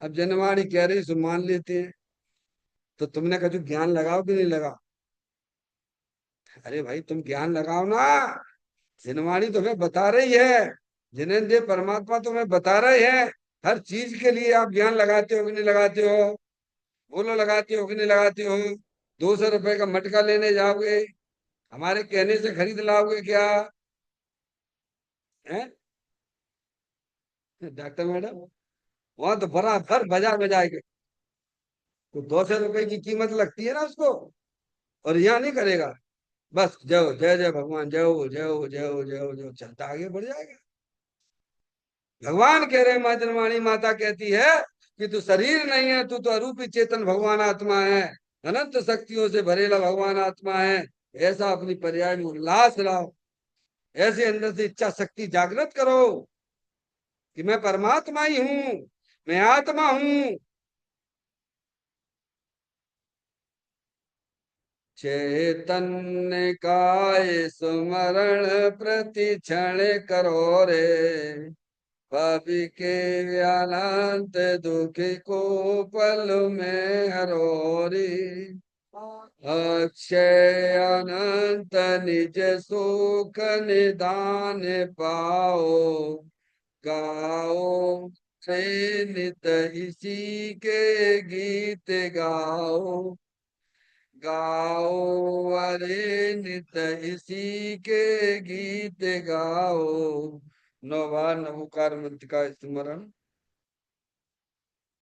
अब जनवाणी कह रही सो मान लेते हैं, तो तुमने कहा जो ज्ञान लगाओ कि नहीं लगाओ। अरे भाई तुम ज्ञान लगाओ ना, जनवाणी तुम्हें बता रही है, जिन्हें देव परमात्मा तुम्हें बता रहे हैं। हर चीज के लिए आप ज्ञान लगाते हो कि नहीं लगाते हो, बोलो लगाते हो कि नहीं लगाते हो। 200 रुपए का मटका लेने जाओगे, हमारे कहने से खरीद लाओगे क्या, है डॉक्टर मैडम। वहां तो बराबर बजा बजाएगा, तो 200 रुपए की कीमत लगती है ना उसको, और यहाँ नहीं करेगा। बस जय जय जय भगवान, जय हो जय हो जय हो जय हो जय हो, चलता आगे बढ़ जाएगा। भगवान कह रहे हैं, माँ जनवाणी माता कहती है कि तू शरीर नहीं है, तू तो अरूपी चेतन भगवान आत्मा है, अनंत शक्तियों से भरेला भगवान आत्मा है। ऐसा अपनी पर्याय में उल्लास लाओ, ऐसे अंदर से इच्छा शक्ति जागृत करो कि मैं परमात्मा ही हूँ, मैं आत्मा हूँ। चैतन्य काय सुमरण प्रति क्षण करो रे, पापी के अनंत दुख को पल में हरो रे। अक्षय अनंत निज सुख निदान पाओ, गाओ रे नित इसी के गीत गाओ, गाओ अरे नित इसी के गीत गाओ। नौ बार नमोकार मंत्र का स्मरण।